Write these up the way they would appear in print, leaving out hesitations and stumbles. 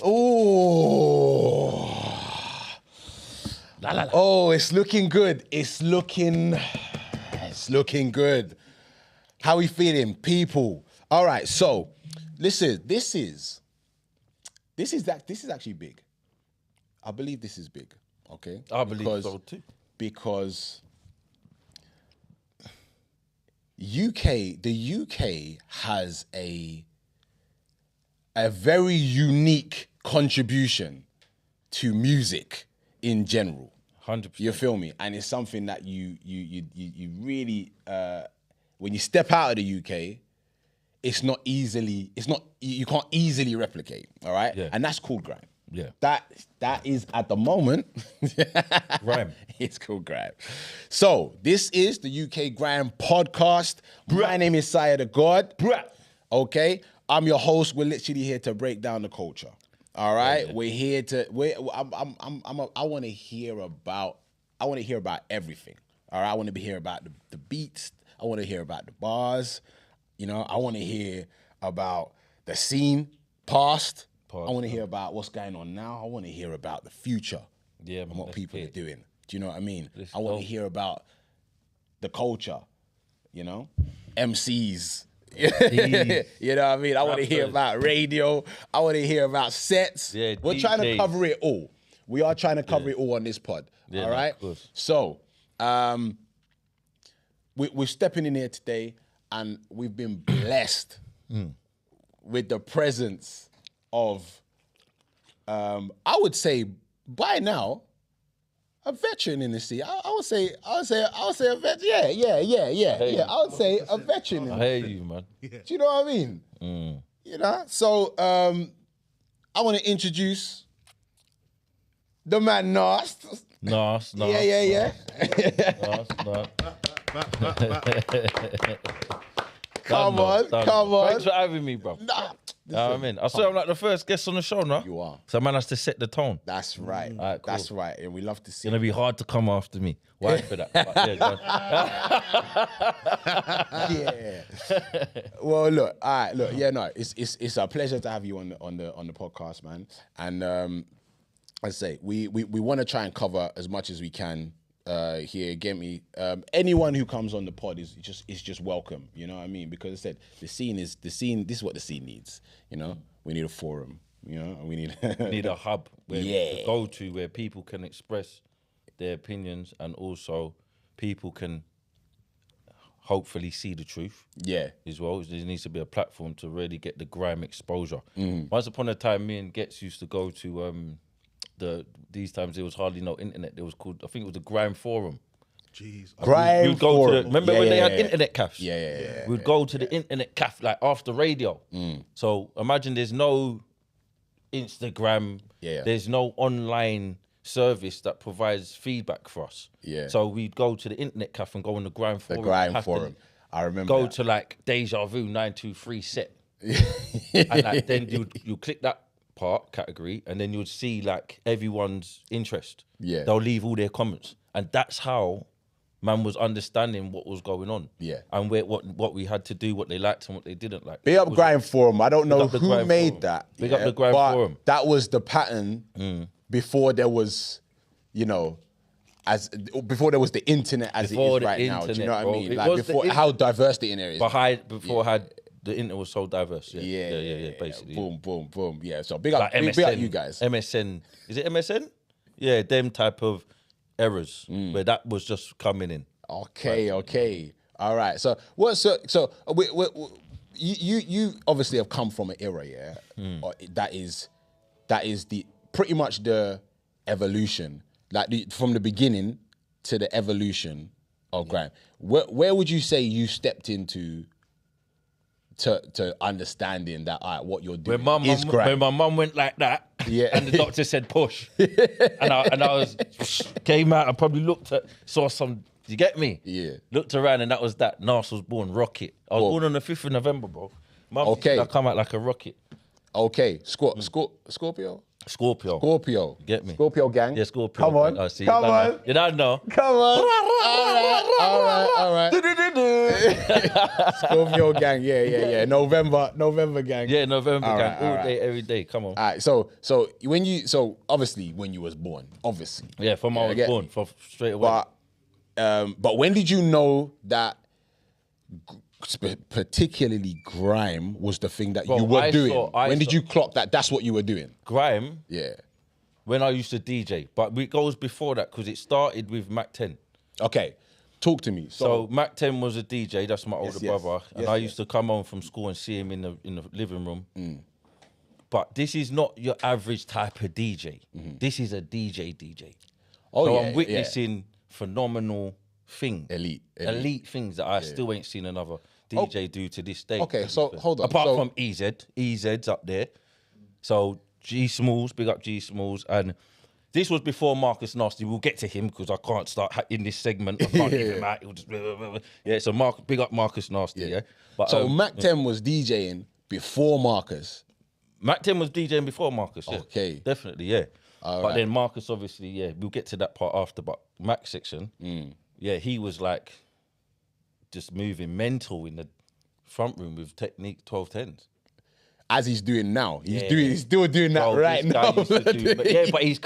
Oh. Oh, it's looking good. It's looking good. How we feeling, people? All right, so listen, this is actually big. I believe this is big. Okay, I believe so too. Because the UK has a very unique contribution to music in general. 100%. You feel me? And it's something that you really when you step out of the UK, you can't easily replicate. All right, Yeah. and that's called grime. Yeah. That is at the moment Grime. It's called grime. So this is the UK Grime Podcast. My name is Siah, thagod. Okay, I'm your host. We're literally here to break down the culture. All right, Yeah. we're here to. I want to hear about everything. All right, I want to hear about the beats. I want to hear about the bars. You know, I want to hear about the scene, past. I want to hear about what's going on now. I want to hear about the future. Yeah, and man, what people are doing. Do you know what I mean? I go. want to hear about the culture. You know, MCs. You know what I mean? I want to hear about radio. I want to hear about sets. Yeah, we're trying to DJs. cover it all. We are trying to cover it all on this pod. Yeah, all right? of course. So, we're stepping in here today, and we've been blessed with the presence of, I would say, by now, a veteran in the scene. I would say a veteran. Yeah. I would say a veteran. I hear you, man. Do you know what I mean? You know. So I want to introduce the man Narst. Narst. Yeah. Narst. Come on. Thanks for having me, bro. Nah. I mean, I swear I'm like the first guest on the show, no? You are. So man has to set the tone. That's right. All right, cool. That's right. And we love to see. It's gonna be hard to come after me. Why for that? But yeah, go on. Yeah. Well, look. All right. Look. Yeah. No. It's a pleasure to have you on the podcast, man. And I say we want to try and cover as much as we can here. Get me. Anyone who comes on the pod is just welcome. You know what I mean? Because I said the scene. This is what the scene needs. You know, we need a forum. You know, we need a hub where Yeah. to go to where people can express their opinions and also people can hopefully see the truth. Yeah. As well. There needs to be a platform to really get the grime exposure. Once upon a time, me and Getz used to go to these times there was hardly no internet. There was called, I think it was the Grime Forum. Jeez. Grime We'd go Forum. to remember Yeah, when they yeah, had yeah. internet cafes? Yeah. We'd go to the internet cafe like after radio. So imagine there's no Instagram, there's no online service that provides feedback for us. Yeah. So we'd go to the internet cafe and go on the Grime Forum. Grime have to Forum. I remember Go that. to like Deja Vu 923 set. And like then you click that part category and then you'd see like everyone's interest. Yeah. They'll leave all their comments. And that's how man was understanding what was going on. Yeah. And what we had to do, what they liked and what they didn't like. Big up Grime Forum. I don't know up the who Grime made Forum. that. Big up the Grime but Forum. That was the pattern before there was, you know, before there was the internet as Before it is the right now. Do you know what I internet, mean? bro. It Like was the before, how diverse the internet is. The internet was so diverse. Yeah, basically. Boom. Yeah. So big up, Like big up you guys. MSN. Is it MSN? Yeah, them type of errors where that was just coming in. Okay. All right. So you obviously have come from an era, or that is the pretty much the evolution, like from the beginning to the evolution of grime. Where would you say you stepped into to understanding that what you're doing is grime? When my mum went like that, and the doctor said push, and I was came out and probably saw some. You get me? Yeah. Looked around and that was that. Narst was born rocket. I was born on the 5th of November, bro. Mum, Okay. I come out like a rocket. Okay. Scorpio. Scorpio. Get me? Scorpio gang. Yeah, Scorpio. Come on. I see. Come on. You don't know. Come on. All right. Scorpio gang, yeah. November gang. Yeah, November All gang, right, all all day, every day. Come on. All right, so obviously when you was born, obviously. Yeah, from I was born, from straight away. But when did you know that particularly grime was the thing that you were doing? When did you clock that that's what you were doing? Grime? Yeah. When I used to DJ, but it goes before that because it started with Mac 10. Okay, talk to me. So Mac 10 was a DJ. That's my older brother, and I used to come home from school and see him in the living room. But this is not your average type of DJ. This is a DJ. So I'm witnessing phenomenal things, elite things that I still ain't seen another DJ do to this day. Okay, so hold on. Apart from EZ's up there. So G Smalls, big up G Smalls, and this was before Marcus Nasty. We'll get to him because I can't start in this segment. I can't give him out. So big up Marcus Nasty. Yeah. But, so Mac 10 was DJing before Marcus. Mac 10 was DJing before Marcus. Yeah. Okay, definitely, yeah. But then Marcus, obviously, yeah. We'll get to that part after. But Mac section, yeah, he was like just moving mental in the front room with Technique 1210s. As he's doing now. He's still doing that right now. But he's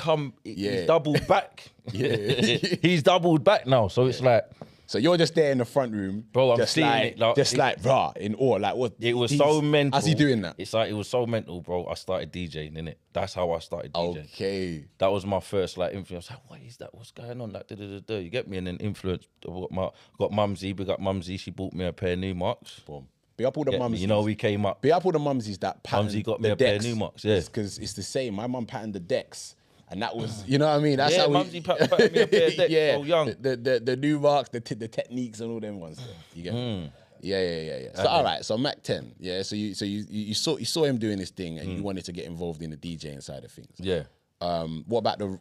doubled back. He's doubled back now. So it's like, so you're just there in the front room, bro. I'm seeing it, rah, in awe. Like what? It was so mental. How's he doing that? It's like it was so mental, bro. I started DJing, innit? That's how I started DJing. Okay, that was my first like influence. Like, what is that? What's going on? Like, you get me? And then influence. Got Mumsy. Big up Mumsy. She bought me a pair of new marks. Boom. Be up all the mumsies. You know, we came up. Be up all the mumsies that patterned Mumsy got me a pair of new marks. Yeah, because it's the same. My mum patterned the decks. And that was, you know what I mean? That's how Mumsy patterned me a pair of decks. So young. The new marks, the techniques and all them ones. You get me? Yeah. So all right, so Mac 10, yeah. So you saw him doing this thing, and you wanted to get involved in the DJing side of things. Yeah. What about the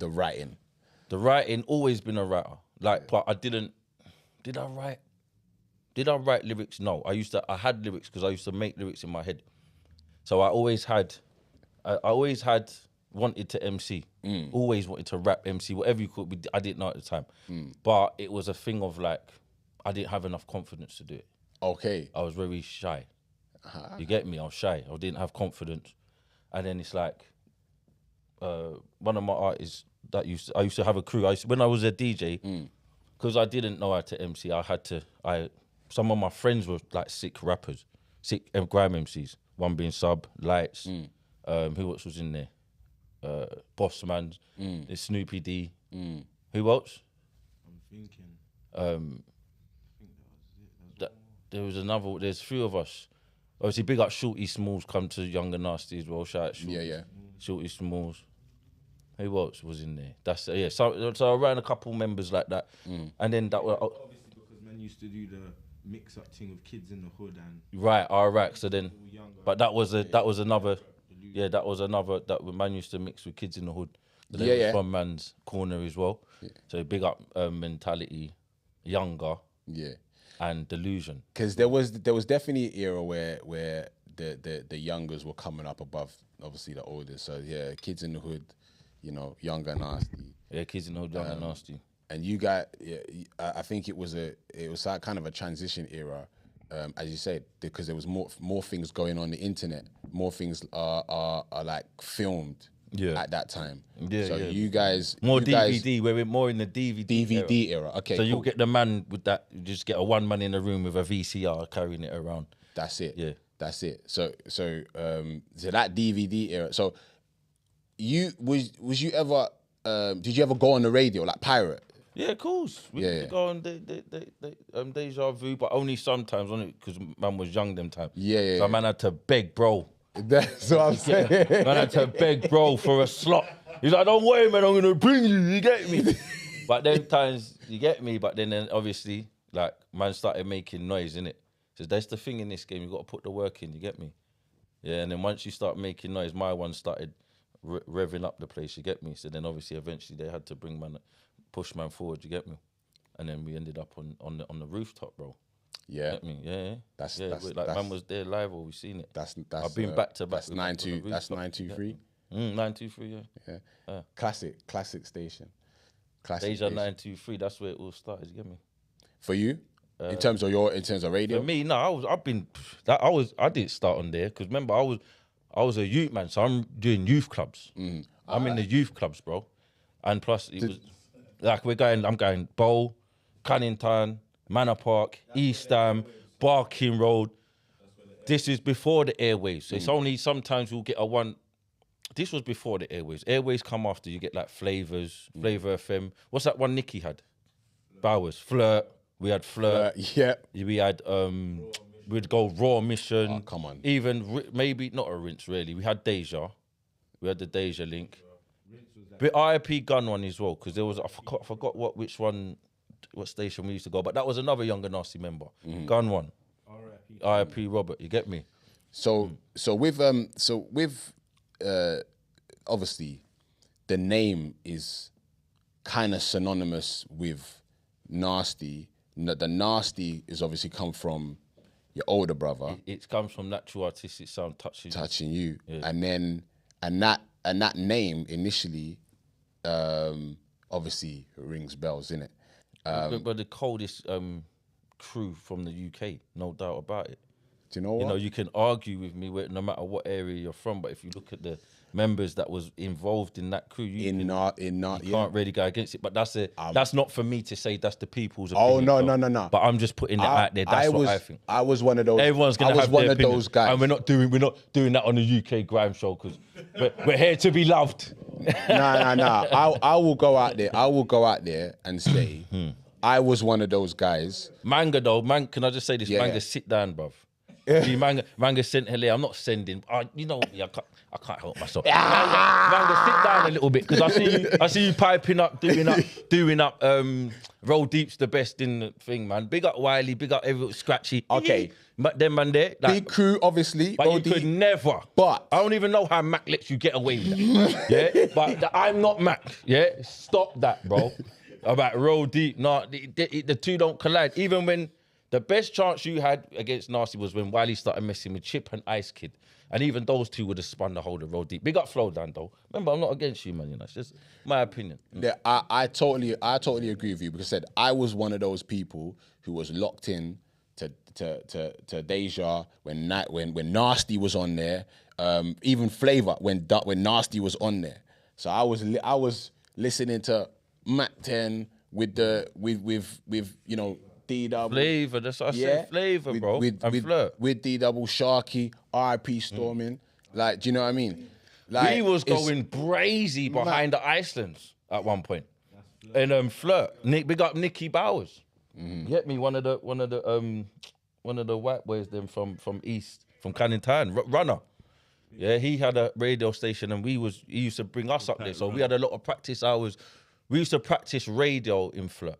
writing? The writing, always been a writer. Like, but I didn't. Did I write lyrics? No. I had lyrics because I used to make lyrics in my head. So I always had wanted to MC. Always wanted to rap, MC, whatever you could. I didn't know at the time. But it was a thing of like, I didn't have enough confidence to do it. Okay. I was very shy. You get me? I was shy. I didn't have confidence. And then it's like, one of my artists that I used to have a crew. When I was a DJ, because I didn't know how to MC, some of my friends were like sick rappers, sick grime MCs. One being Sub, Lights. Who else was in there? Bossman, Snoopy D. Who else? I'm thinking. I think there was another. There's three of us. Obviously, big up Shorty Smalls. Come to Younger Nasty as well. Shout out Shorty. Yeah. Shorty Smalls. Who else was in there? That's yeah. So I ran a couple members like that, and then that were obviously because men used to do the mix-up thing of kids in the hood and right. So then, but that was another. Yeah, that was another that man used to mix with kids in the hood. So from man's corner as well. Yeah. So big up mentality, younger. Yeah. And delusion. Because there was definitely an era where the youngers were coming up above obviously the oldest. So yeah, kids in the hood, you know, Younger Nasty. Yeah, kids in the hood, Younger Nasty. And you got, I think it was like kind of a transition era, as you said, because there was more things going on the internet. More things are like filmed at that time. Yeah, so you guys DVD. We're more in the DVD era. Okay, so you'll get the man with that. You just get a one man in the room with a VCR carrying it around. That's it. Yeah, that's it. So that DVD era. So was you ever? Did you ever go on the radio like pirate? Yeah, of course. We used to go on Deja Vu, but only sometimes on it because man was young them time. Yeah. So man had to beg, bro. That's what I'm saying. Man had to beg, bro, for a slot. He's like, don't worry, man, I'm gonna bring you. You get me? But then times you get me. But then obviously, like man started making noise, innit? So that's the thing in this game. You got to put the work in. You get me? Yeah. And then once you start making noise, my one started revving up the place. You get me? So then obviously, eventually, they had to bring man. Push man forward, you get me? And then we ended up on the rooftop, bro. Yeah. Get me? Yeah. That's man was there live or we seen it. That's I've been back to back. That's 923. 923, yeah. Classic station. Classic Deja station. 923, that's where it all started, you get me? For you? in terms of radio? For me, no, I didn't start on there because remember I was a youth man, so I'm doing youth clubs. I'm in the youth clubs, bro, and plus it was like I'm going Bowl, Cunnington, Manor Park, East Ham, Barking Road. This is before the airwaves, so it's only sometimes we'll get a one. This was before the airwaves. Airwaves come after. You get like Flavors, Flavor FM. What's that one Nicky had? Bowers, Flirt. We had Flirt. Yeah. We had we'd go Raw Mission. Oh, come on. Even maybe not a Rinse really. We had Deja. We had the Deja link. But IIP Gun one as well because there was I forgot what station we used to go, but that was another Younger Nasty member. Gun one. IIP Robert. You get me? So with obviously the name is kind of synonymous with Nasty. The Nasty is obviously come from your older brother. It comes from natural artistic sound touching you, yeah. and that name initially, obviously rings bells, innit? But the coldest crew from the UK, no doubt about it. Do you know what? You know, you can argue with me no matter what area you're from, but if you look at the members that was involved in that crew, you can't really go against it. But that's not for me to say that's the people's opinion. Oh, no. But I'm just putting it out there. That's what I think. I was one of those. Everyone's going to have one their of opinion. those guys. And we're not doing that on the UK Grime show because we're here to be loved. Nah. I will go out there and say I was one of those guys. Manga though, can I just say this? Manga, sit down, bruv. See, Manga sent here. I'm not sending. You know me. I can't help myself. Manga, sit down a little bit because I see you piping up, doing up. Roll Deep's the best in the thing, man. Big up Wiley. Big up every scratchy. Okay, but then man, there big crew, obviously. But you could never. But I don't even know how Mac lets you get away with that. Yeah, but I'm not Mac. Yeah, stop that, bro. About Roll Deep. No, the two don't collide. Even when. The best chance you had against Nasty was when Wiley started messing with Chip and Ice Kid. And even those two would have spun the whole of Roll Deep. Big up Flow Dan, though. Remember, I'm not against you, man. You know, it's just my opinion. Yeah, I totally agree with you because I was one of those people who was locked in to Deja when Nasty was on there. Even Flavor when Nasty was on there. So I was listening to Mac 10 with you know. D-double. Flavor, that's what I said. Flavor, bro. With D-double, Sharky, RIP Storming. Like, do you know what I mean? Like, he was going brazy behind the Icelands at one point. And Flirt. Big up Nicky Bowers. Get me one of the white boys them from East, from Cunnington, Runner. Yeah, he had a radio station and he used to bring us up there. So we had a lot of practice hours. We used to practice radio in Flirt.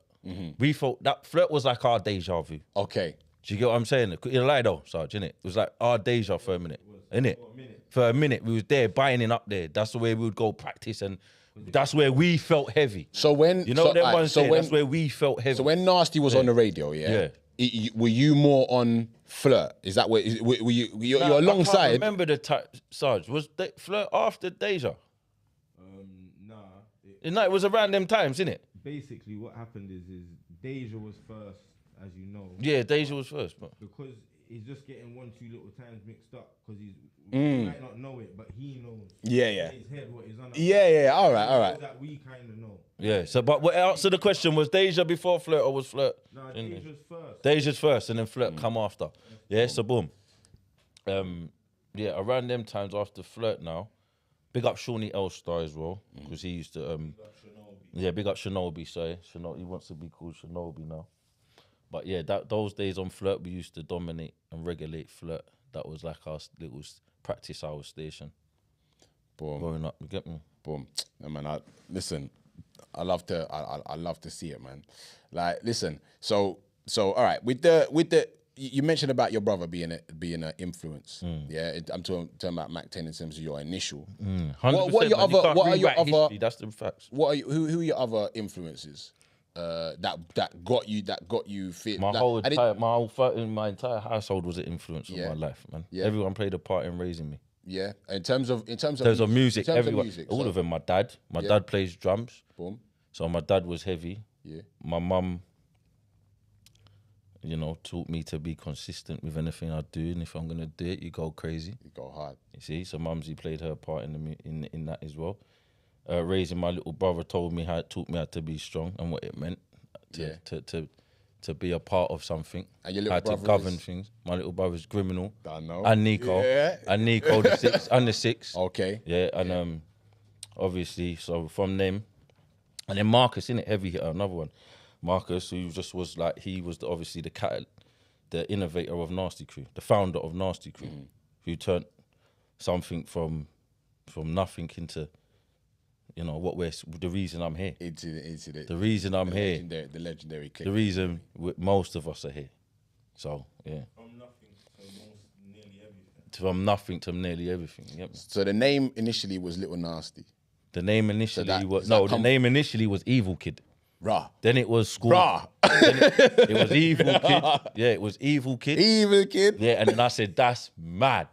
We thought that Flirt was like our deja vu. Okay. Do you get what I'm saying? You're like though, Sarge, innit? It was like our deja for a minute, innit? For a minute, we was there, buying up there. That's the way we would go practice and that's where we felt heavy. So when... You know that's where we felt heavy. So when Nasty was on the radio, were you more on Flirt? Is that where... Were you're alongside... I can't remember the time, Sarge. Was Flirt after Deja? No, it was around them times, innit? Basically, what happened is Deja was first, as you know. Yeah, Deja was first, but because he's just getting 1-2 little times mixed up because he might not know it, but he knows. Yeah. In his head, what is on. Yeah. All right. That we kind of know. Yeah. So, but what answer the question was Deja before Flirt or was Flirt? No, Deja's first. Deja's first, and then Flirt come after. Yeah. So boom. Around them times after Flirt now. Big up Shawnee Elstar as well because he used to. Big up Shinobi, sorry. He wants to be called Shinobi now. But yeah, those days on Flirt, we used to dominate and regulate Flirt. That was like our little practice hour station. Boom. Growing up, you get me? Boom. Yeah, man, listen, I love to see it, man. Like, listen, so all right, with the you mentioned about your brother being an influence. Yeah, I'm talking about Mac 10 in terms of your initial. 100%, what are your other? History, that's the facts. Who are your other influences that got you fit? My entire household was an influence on my life, man. Yeah. Everyone played a part in raising me. Yeah, in terms of music, everyone, all of them. My dad plays drums. Boom. So my dad was heavy. Yeah. My mum. you know, taught me to be consistent with anything I do, and if I'm gonna do it, you go crazy. You go hard. You see, so Mumsy played her part in that as well. Raising my little brother taught me how to be strong and what it meant to be a part of something. And your little brother to govern things. My little brother's Criminal. I know. And Nico. Yeah. And Nico the 6 and the 6. Okay. Yeah, and obviously, so from them, and then Marcus, innit, heavy hitter, another one. Marcus, who just was like, he was obviously the innovator of Nasty Crew, the founder of Nasty Crew, who turned something from nothing into, you know, the reason I'm here. Into the reason I'm here. The legendary clip. The reason most of us are here. So, yeah. From nothing to nearly everything. Yep. So the name initially was Little Nasty. The name initially the name initially was Evil Kid. Rah. Then it was School. Rah. It was Evil Kid. Yeah, it was Evil Kid. Evil Kid. Yeah, and then I said, that's mad.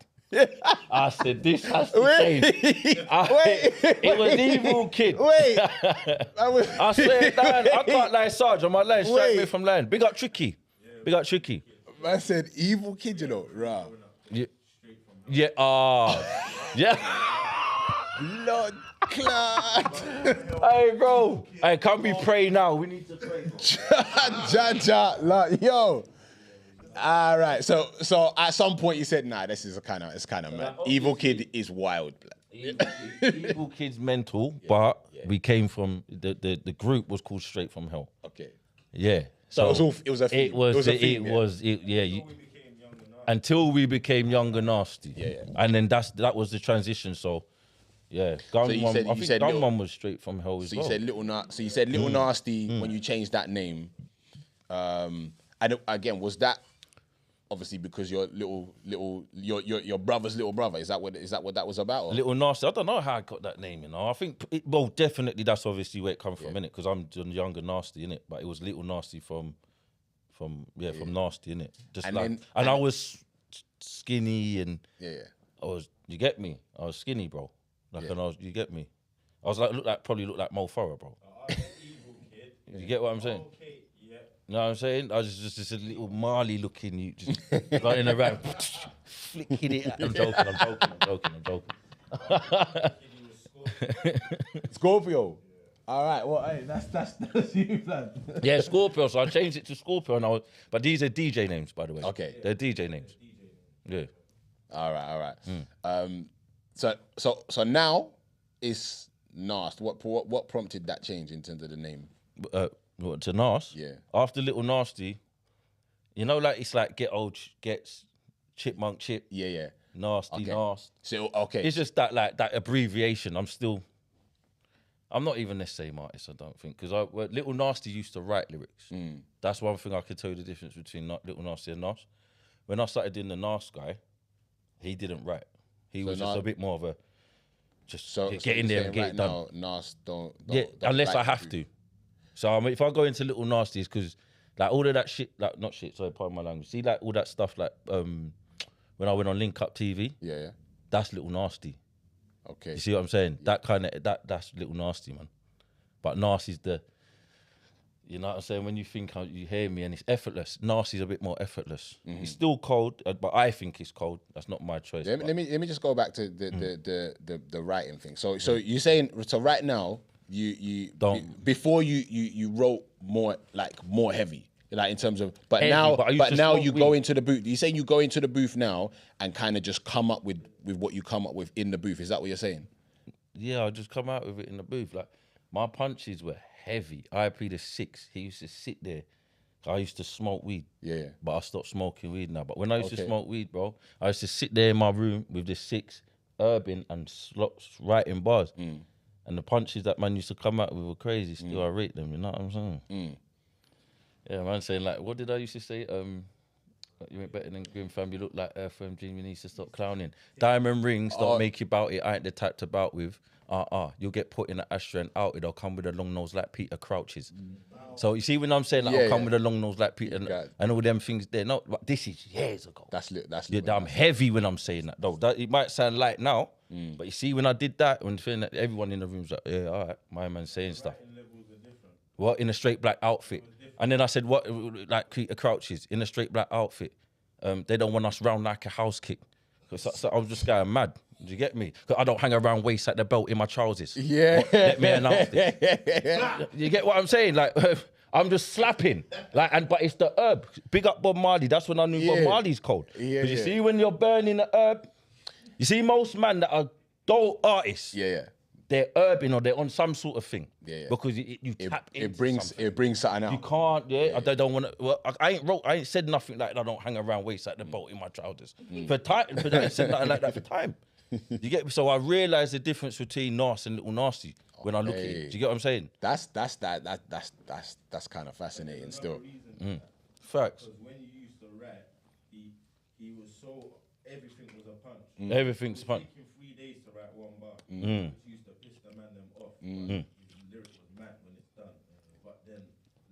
I said, this has to change. It was Evil Kid. Wait. I swear down, I can't lie, Sarge, on my line, straight away from line. Big up Tricky. Big up Tricky. I said, Evil Kid, you know. Rah. Yeah. Yeah. Lord Clad. Hey, bro. Hey, can we pray now? We need to pray. Yo. All right. So at some point you said, nah, it's kind of mad. Evil Kid is wild. Evil Kid's mental, but we came from the group was called Straight From Hell. Okay. Yeah. So it was a theme. Until we became Young and Nasty. Yeah. And then that was the transition. So yeah, I think Gunman was Straight From Hell as well. So you said Little Nasty when you changed that name. And again, was that obviously because your your brother's little brother? Is that what that was about? Or? Little Nasty. I don't know how I got that name. You know, I think definitely that's obviously where it comes from, innit? Because I'm Young and Nasty, innit? But it was Little Nasty from Nasty, innit? I was skinny and you get me? I was skinny, bro. You get me? I was probably looked like Mo Farah, bro. You get what I'm saying? Okay, yeah. You know what I'm saying? I was just a little Marley looking, you just running around, flicking it. I'm joking. Scorpio. All right, well, hey, that's you, man. Yeah, Scorpio. So I changed it to Scorpio, but these are DJ names, by the way. Okay, they're DJ names. Yeah. All right. So now it's Narst. What prompted that change in terms of the name? To Narst? Yeah. After Little Nasty, you know, like it's like gets Chipmunk Chip. Yeah. Nasty, okay. Narst. So okay. It's just that abbreviation. I'm not even the same artist, I don't think, because Little Nasty used to write lyrics. That's one thing I could tell you the difference between Little Nasty and Narst. When I started doing the Narst guy, he didn't write. He was just a bit more of a get in there and get it done. Now, Narst don't unless I have to. So I mean, if I go into Little Nasty, it's because like all of that shit, like not shit, sorry, pardon my language. See, like all that stuff, like when I went on Link Up TV, yeah, that's Little Nasty. Okay. You see what I'm saying? Yeah. That's Little Nasty, man. But Nasty's you know what I'm saying? When you hear me and it's effortless, Nasty's a bit more effortless. It's still cold, but I think it's cold. That's not my choice. Let me just go back to the writing thing. So you're saying, so right now, before you wrote more heavy. Like in terms of, but now you go into the booth. You saying you go into the booth now and kind of just come up with what you come up with in the booth. Is that what you're saying? Yeah, I just come out with it in the booth. Like my punches were heavy. IP the 6. He used to sit there. I used to smoke weed. Yeah. But I stopped smoking weed now. But when I used to smoke weed, bro, I used to sit there in my room with the 6 urban and writing bars. And the punches that man used to come out with were crazy. Still, I rate them. You know what I'm saying? Yeah, man, saying like, what did I used to say? You ain't better than Grim Fam. You look like Earthworm Jim. You need to stop clowning. Diamond rings, don't make you bout it. I ain't the type to bout with. You'll get put in an ashtray and out it. I'll come with a long nose like Peter Crouches. So you see when I'm saying like, I'll come with a long nose like Peter and all them things there. No, but this is years ago. That's I'm heavy when I'm saying that though. It might sound light now, but you see when I did that, when everyone in the room's like, yeah, all right, my man's saying stuff. What in a straight black outfit. And then I said, what, like Peter Crouches in a straight black outfit. They don't want us round like a house kick. So I was just going mad. Do you get me? Because I don't hang around waist at the belt in my trousers. Yeah. Let me announce it. You get what I'm saying? Like, I'm just slapping. Like, but it's the herb. Big up Bob Marley. That's when I knew Bob Marley's cold. Because you see when you're burning the herb, you see most men that are dope artists. They're urban or they're on some sort of thing. Because you tap into something. It brings something out. You can't, I don't want to. Well, I ain't said nothing like that. I don't hang around waist at the boat in my trousers. For time, I ain't said nothing like that for time. You get me? So I realised the difference between Narst and Little Nasty when I look at it. Do you get what I'm saying? That's kind of fascinating still. Facts. Because when you used to rap, he was so, everything was a punch. Everything's a punch. It was taking 3 days to write one bar. Which used to piss the man them off. His lyrics was mad when it's done. But then,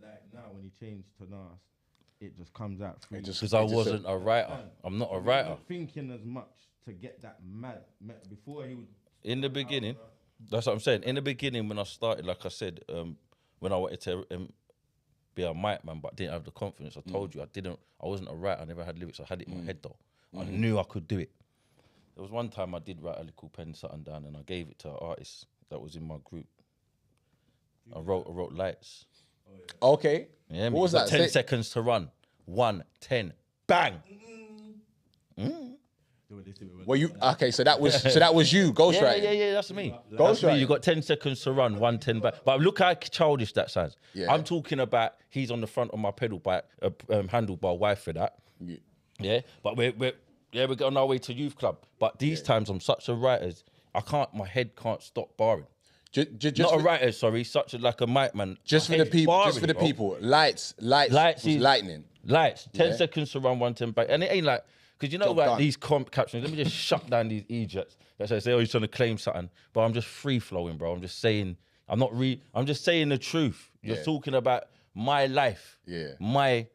like now, when he changed to Narst, it just comes out free. Because I wasn't a writer. I'm not a writer. Not thinking as much to get that mad. Before he would... In the beginning, that's what I'm saying. In the beginning, when I started, like I said, when I wanted to be a mic man, but didn't have the confidence, I told you, I wasn't a writer. I never had lyrics. I had it in my head though. I knew I could do it. There was one time I did write a little pen something down and I gave it to an artist that was in my group. I wrote Lights. Okay. Yeah, what was that? 10 seconds to run. 1, 10, bang. Well, so that was you, ghostwriting. Yeah, that's me. Ghostwriting. Me. You got 10 seconds to run, 1, 10 back. But look how childish that sounds. I'm talking about he's on the front of my pedal bike, handlebar, wife for that. Yeah, but we're on our way to youth club. But these times I'm such a writer, my head can't stop barring. Not a writer, sorry, like a mic man. Just for the people, Lights is lightning. Lights, 10 seconds to run, 1, 10 back. And it ain't like, because you know like these captions, let me just shut down these idiots that say, oh, he's trying to claim something. But I'm just free flowing, bro. I'm just saying, I'm just saying the truth. You're talking about my life, my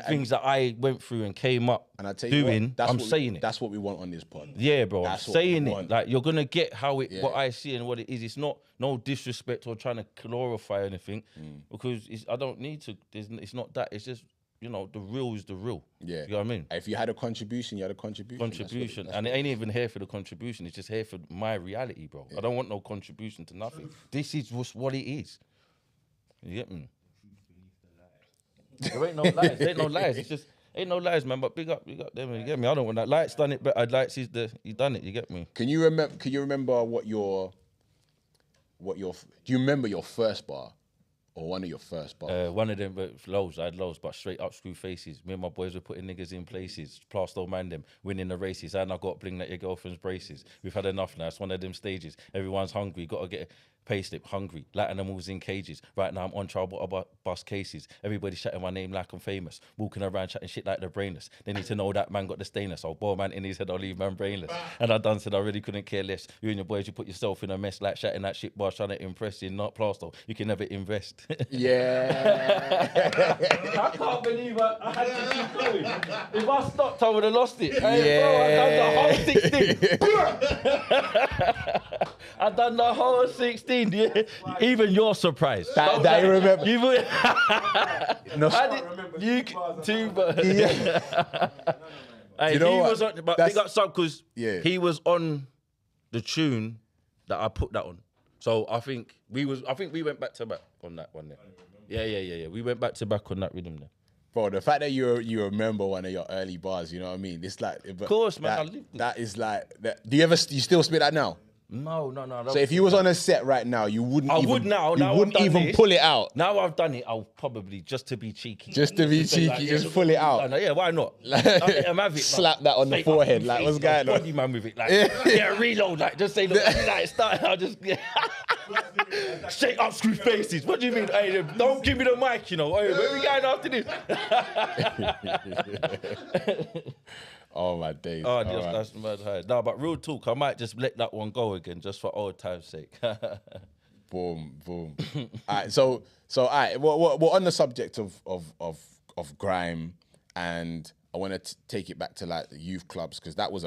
things that I went through and came up and I tell doing. What, I'm saying it. That's what we want on this pod. Yeah, bro. I'm saying it. Like you're gonna get how it, what I see and what it is. It's not no disrespect or trying to glorify anything, because I don't need to. It's not that. It's just, you know, the real is the real. Yeah. You know what I mean? If you had a contribution, you had a contribution. And it ain't even here for the contribution. It's just here for my reality, bro. I don't want no contribution to nothing. This is just what it is. You get me? There ain't no lies. There ain't no lies. It's just ain't no lies, man. But big up them. You get me? I don't want that. Lights done it, but Lights he done it. You get me? Can you remember do you remember your first bar? Or one of your first bars? One of them, loads. I had loads, but straight up screw faces. Me and my boys were putting niggas in places. Plasto man them, winning the races. And I got bling at your girlfriend's braces. We've had enough now. It's one of them stages. Everyone's hungry. Got to get a pay slip. Hungry. Like animals in cages. Right now I'm on trial, but bust cases. Everybody shouting my name like I'm famous. Walking around chatting shit like they're brainless. They need to know that man got the stainless. I'll bore man in his head. I'll leave man brainless. And I done said I really couldn't care less. You and your boys, you put yourself in a mess like shouting that shit bar, trying to impress you. Not Plasto. You can never invest. Yeah. I can't believe I had to keep going. If I stopped, I would have lost it. Hey, bro, I done the whole 16. Yeah. Even you're surprised. That you remember. You too, but you know what? Was on, but big up Sub, because he was on the tune that I put that on. So I think we went back to back on that one there. Yeah. We went back to back on that rhythm there. Bro, the fact that you remember one of your early bars, you know what I mean? It's like, of course, man. I lived it. That is like, do you still spit that now? No. So if you was on a set right now, you wouldn't. I would now. You wouldn't even pull it out. Now I've done it, I'll probably just to be cheeky. Just pull it out. Yeah, why not? I'm having it. Slap that on the forehead, like what's going on? Body man with it, like reload, like just say look, like start. I'll just shake up, screw faces. What do you mean? Hey, don't give me the mic, you know. Hey, where we going after this? Oh my days. Oh, that's mad high. No, but real talk, I might just let that one go again, just for old time's sake. Boom. All right, so all right, we're on the subject of grime, and I want to take it back to like the youth clubs, because that was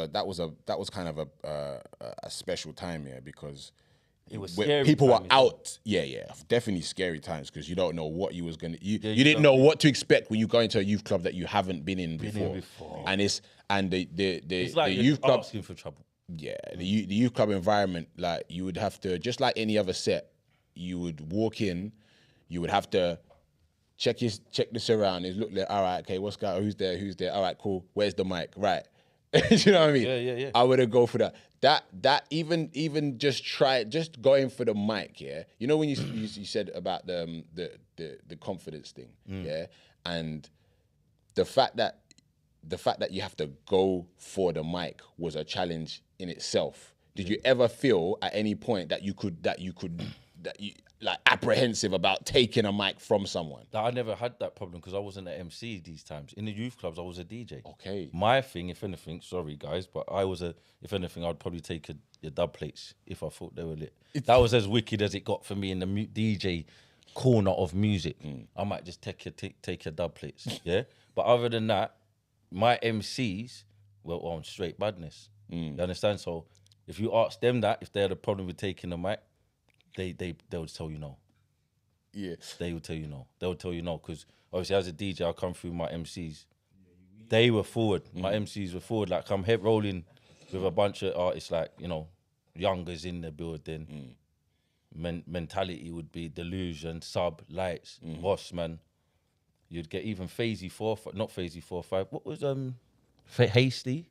kind of a special time here, because It was where scary people were time as well. out. Yeah, definitely scary times because you don't know what you was gonna. You you didn't don't- know what to expect when you go into a youth club that you haven't been in before. And It's the like you're youth club. asking for trouble. Yeah, the youth club environment, like you would have to, just like any other set, you would walk in, you would have to check the surroundings, look like, all right, okay, what's going, who's there, all right, cool, where's the mic, right? You know what I mean? Yeah. I wouldn't go for that. That even just going for the mic, yeah. You know when you said about the confidence thing, yeah, and the fact that you have to go for the mic was a challenge in itself. Did you ever feel at any point that you like apprehensive about taking a mic from someone? I never had that problem because I wasn't an MC these times. In the youth clubs, I was a DJ. Okay. My thing, if anything, sorry guys, but if anything, I'd probably take a dub plates if I thought they were lit. That was as wicked as it got for me in the DJ corner of music. I might just take a dub plates, yeah? But other than that, my MCs were on straight badness. You understand? So if you ask them that, if they had a problem with taking the mic, they would tell you no. Yeah. They would tell you no. They would tell you no because obviously as a DJ, I come through my MCs. They were forward. My MCs were forward. Like I'm head rolling with a bunch of artists like, you know, Youngers in the building. Mentality would be Delusion, Sub, Lights, Boss, man. You'd get even not Phasey 4-5. What was Hasty?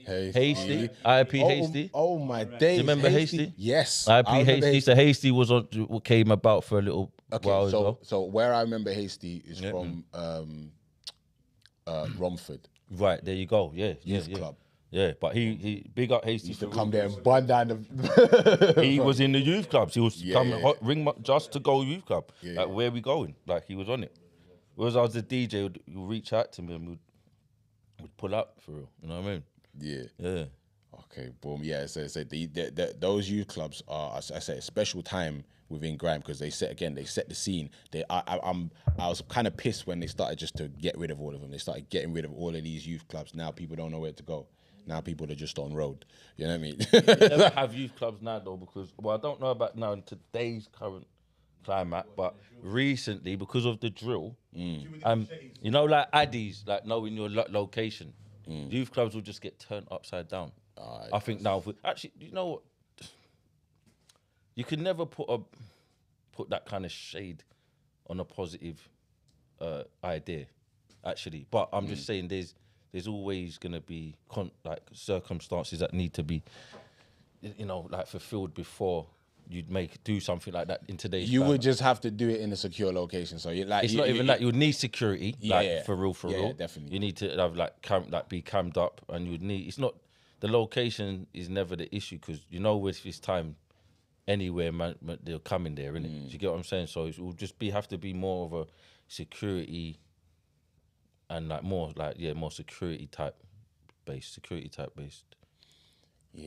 Hasty, IP Hasty. Oh my days! Do you remember Hasty? Yes, IP I remember Hasty. So Hasty was what came about for a little while as well. So where I remember Hasty is from Romford. Right, there you go. Yeah, Youth club. Yeah, but he big up Hasty Used for to come there and bun down the. he was in the youth clubs. He was ring just to go youth club. Yeah, like where we going? Like he was on it. Whereas I was the DJ, you'd reach out to me and we'd pull up for real. You know what I mean? Yeah. Okay, boom. Yeah, so those youth clubs are, I say, a special time within grime because they set the scene. I was kind of pissed when they started just to get rid of all of them. They started getting rid of all of these youth clubs. Now people don't know where to go. Now people are just on road. You know what I mean? You never have youth clubs now though because, well, I don't know about now in today's current climate, but recently because of the drill, you know, like Addies, like knowing your location, youth clubs will just get turned upside down. I think now, actually, you know what? You can never put that kind of shade on a positive idea, actually. But I'm just saying, there's always gonna be like circumstances that need to be, you know, like fulfilled before you'd do something like that in today's You climate. would just have to do it in a secure location. So you like It's not even that. You would need security, for real. Yeah, definitely. You need to have be cammed up, and you'd need. It's not the location is never the issue because you know with this time, anywhere man they'll come in there, innit? Do you get what I'm saying? So it will just have to be more of a security, and more security type based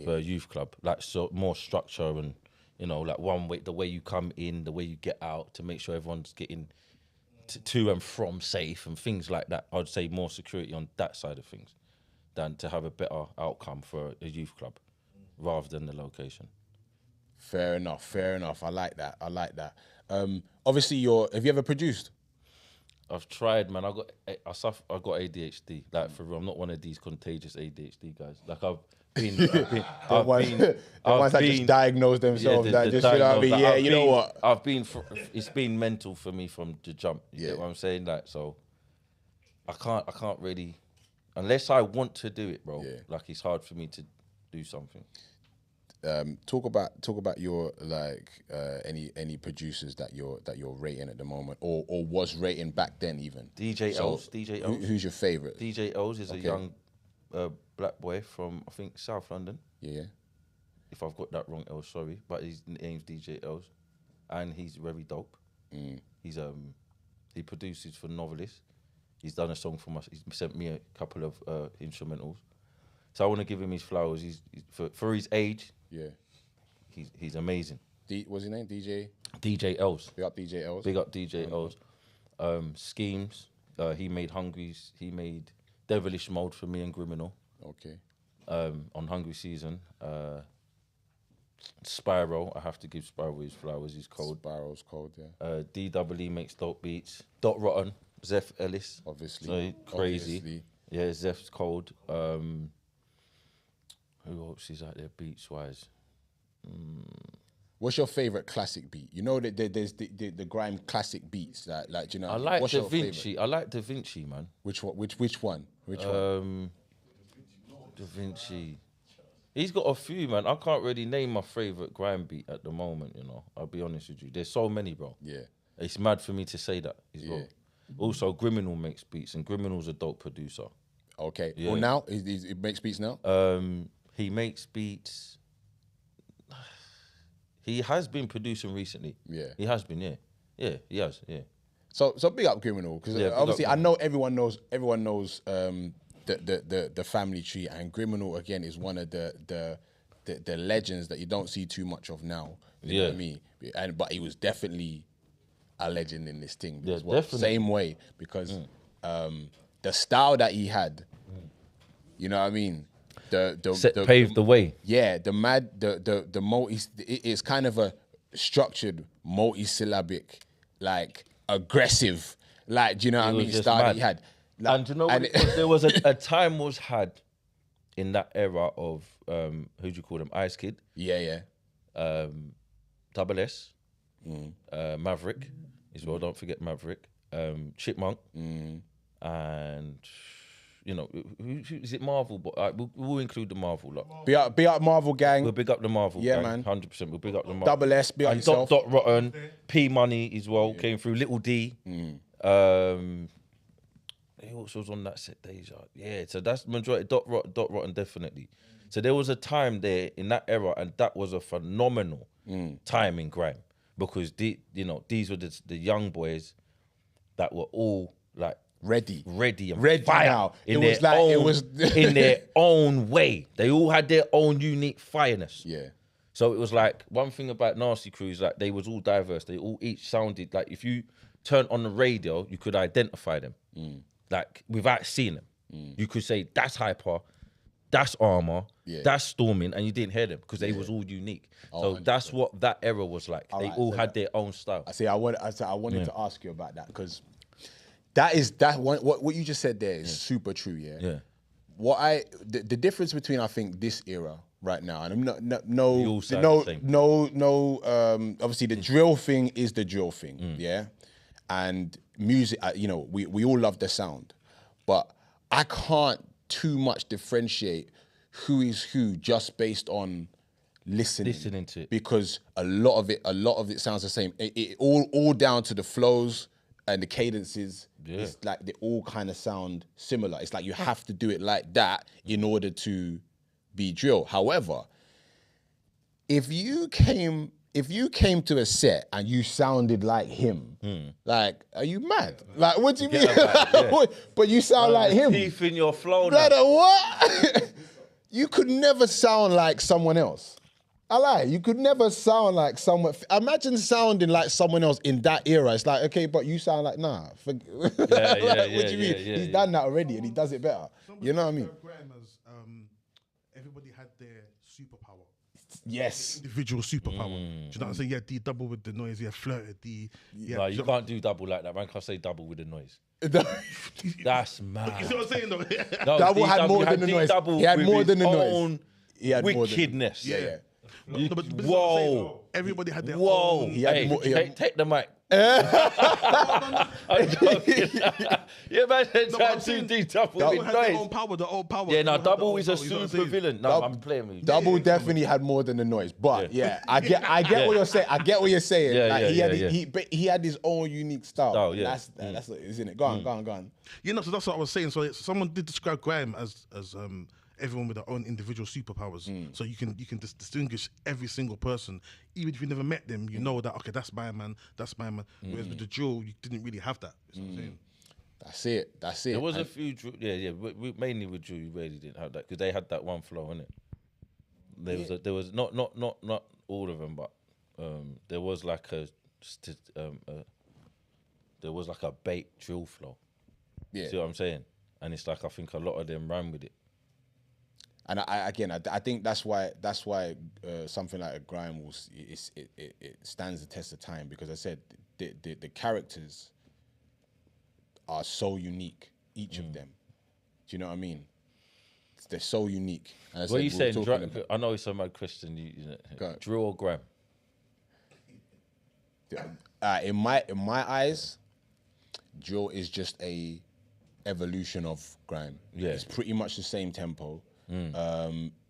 for a youth club, like so more structure and. You know, like one way, the way you come in, the way you get out, to make sure everyone's getting to and from safe and things like that. I'd say more security on that side of things than to have a better outcome for a youth club rather than the location. Fair enough. I like that. Obviously, have you ever produced? I've tried, man. I got ADHD. Like for real, I'm not one of these contagious ADHD guys. Like I've been just diagnose themselves. Yeah, you know what I mean? Like, yeah, you know what? It's been mental for me from the jump. You get what I'm saying? Like, so I can't really, unless I want to do it, bro. Yeah. Like it's hard for me to do something. Talk about your any producers that you're rating at the moment or was rating back then even. DJ L's. Who's your favorite? DJ L's is a young black boy from I think South London. Yeah. If I've got that wrong, L, sorry, but his name's DJ L's, and he's very dope. He's he produces for Novelist. He's done a song for us. He's sent me a couple of instrumentals. So I want to give him his flowers. He's for his age. Yeah. He's amazing. What's his name? DJ L's. Big up DJ L's. Big up DJ L's. Schemes. He made Hungry's. He made Devilish Mode for me and Criminal. Okay. On Hungry Season. Spiral, I have to give Spiral his flowers. He's cold. Spiral's cold, yeah. DWE makes dope beats. Dot Rotten, Zeph Ellis. Obviously. So crazy. Obviously. Yeah, Zeph's cold. Who else is out there beats wise? What's your favorite classic beat? You know that there's the grime classic beats. Like you know. I like what's Da your Vinci. favorite? I like Da Vinci, man. Which one? Which one? Da Vinci. He's got a few, man. I can't really name my favorite grime beat at the moment, you know. I'll be honest with you. There's so many, bro. Yeah. It's mad for me to say that as well. Yeah. Also, Griminal makes beats, and Griminal's a dope producer. Okay. Yeah. Well, now he makes beats now. He makes beats. He has been producing recently. Yeah. He has been, yeah. Yeah, he has, yeah. So big up Griminal, because Yeah, big obviously up I know everyone knows the family tree, and Griminal again is one of the legends that you don't see too much of now. You know what I mean? But he was definitely a legend in this thing as well. definitely. Same way, because the style that he had, you know what I mean? Paved the way. Yeah, the multi, it's kind of a structured multi-syllabic, like aggressive, like, do you know what I mean? Style that he had. Like, and do you know what? There was a time was had in that era of who do you call them? Ice Kid. Yeah. Double S, Maverick as well. Don't forget Maverick. Chipmunk, and you know, who is it? Marvel, but we'll include the Marvel lot. Be up Marvel gang. We'll big up the Marvel Yeah, gang, man. 100%. We'll big up the Marvel. Double S, be up and yourself. Dot Rotten, P Money as well came through. Little D. He also was on that set Deja. Yeah, so that's the majority. Dot Rotten definitely. So there was a time there in that era, and that was a phenomenal time in grime, because these were the young boys that were all like ready and fire now. in their own way. They all had their own unique fireness. Yeah. So it was like, one thing about Nasty Crew is like they was all diverse. They all each sounded like, if you turned on the radio, you could identify them. Like without seeing them. You could say that's Hyper, that's Armour, that's Storming, and you didn't hear them because they was all unique. So 100%. That's what that era was like. They all had their own style. I wanted to ask you about that, because what you just said there is super true. Yeah. The difference between, I think, this era right now, and I'm obviously the drill thing is the drill thing. Yeah. And music, we all love the sound, but I can't too much differentiate who is who just based on listening to it, because a lot of it sounds the same. It all down to the flows and the cadences. Yeah. It's like they all kind of sound similar. It's like you have to do it like that in order to be drill. However, if you came to a set and you sounded like him, like, are you mad? Like, what do you mean? But you sound like him. Teeth in your flow. Brother, what? You could never sound like someone else. I lie. You could never sound like someone. Imagine sounding like someone else in that era. It's like, okay, but you sound like, nah. What do you mean? He's done that already and he does it better. You know what I mean? Everybody had their superpower. Yes. Individual superpower. Do you know what I'm saying? Yeah, D double with the noise. Yeah, flirted. No, you can't do double like that. Man can't say double with the noise. That's mad. You see what I'm saying though? No, Double had more than the noise. He had more than the noise. He had wickedness. Yeah. But whoa. Everybody had their Whoa. own. Take the mic. I'm joking. Yeah, man, try to do double Double with had their noise. own power, the old power. Yeah, now People had double their is own a power, you know what I'm super saying? villain. No, I'm playing with you. Double definitely had more than the noise, but I get what you're saying. I get what you're saying. He had his own unique style. That's isn't it? Go on. You know, so that's what I was saying. So someone did describe grime as everyone with their own individual superpowers. So you can distinguish every single person, even if you never met them. You know that, okay, that's my man. Whereas with the drill, you didn't really have that. You know what I'm saying? That's it. There was a few drill, mainly with drill, you really didn't have that because they had that one flow, innit? There was not all of them, but there was like a bait drill flow. Yeah. See what I'm saying? And it's like I think a lot of them ran with it. And I think that's why something like a grime it stands the test of time, because I said the characters are so unique, each of them. Do you know what I mean? They're so unique. And What are you saying? I know it's a mad question. Drill or grime? In my eyes, drill is just a evolution of grime. Yeah. It's pretty much the same tempo.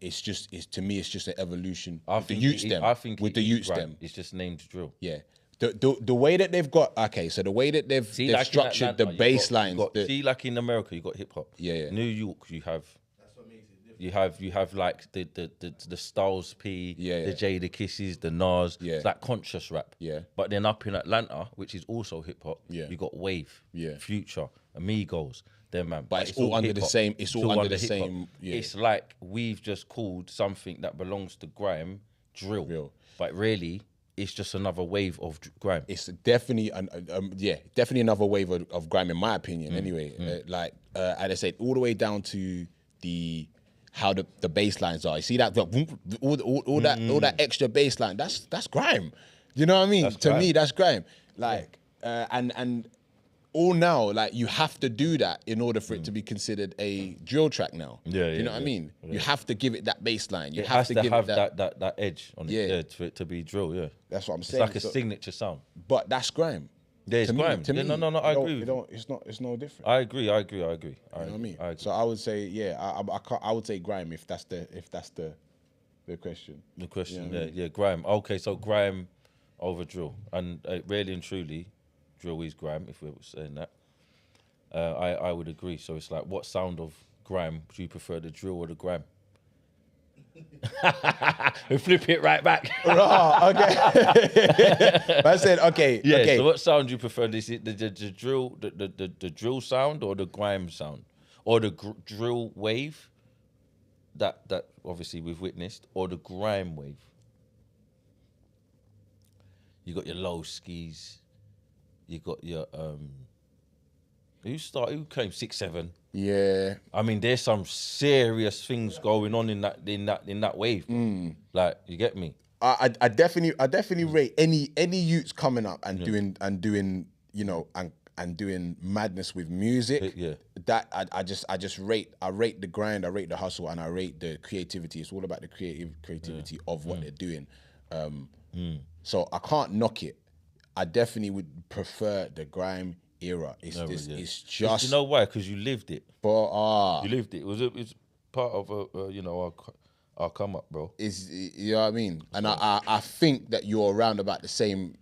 It's just an evolution. I with the youth stem. With the youth stem. It's just named drill. Yeah. The way that they've got, so the way that they've structured the bass lines. See, like in America, you got hip hop. Yeah. New York, you have. That's what makes it different. You have like the Styles P, the Jada Kisses, the Nas. Yeah. It's like conscious rap. Yeah. But then up in Atlanta, which is also hip hop, Yeah. you got Wave, Yeah. Future, Amigos, them man. But it's all under the hip-hop. same. It's all under the hip-hop. same. Yeah. It's like we've just called something that belongs to grime drill. Real. But really, it's just another wave of grime. It's definitely definitely another wave of grime, in my opinion. Anyway, and I said all the way down to how the bass lines are. You see that all that extra bass line. That's grime. You know what I mean? That's to grime. me, that's grime. Like and all now, like you have to do that in order for it to be considered a drill track now. You know what I mean? Yeah. You have to give it that bass line. You have to give have it that edge on it for it to be drill. Yeah, that's what I'm it's saying. like a signature sound. But that's grime. Yeah, it's grime. To me, no, I agree. It's no different. I agree. You know what I mean? So I would say, I would say grime if that's the question. The question, You know what I yeah, grime. Okay, so grime over drill, and really and truly, drill is grime. If we were saying that, I would agree. So it's like, what sound of grime do you prefer, the drill or the grime? We flip it right back. Oh, okay. But I said, okay. Yeah. Okay. So what sound do you prefer? Is it the drill, the drill sound, or the grime sound, or the drill wave? That obviously we've witnessed, or the grime wave. You got your low skis. You got your Who came 6'7"? Yeah. I mean, there's some serious things going on in that wave. Like, you get me? I definitely rate any youths coming up and doing you know and doing madness with music. Yeah. That I rate the grind, I rate the hustle, and I rate the creativity. It's all about the creativity of what they're doing. So I can't knock it. I definitely would prefer the grime era. It's just, you know why? Because you lived it. But You lived it. It's part of our come up, bro. You know what I mean? And I think that you're around about the same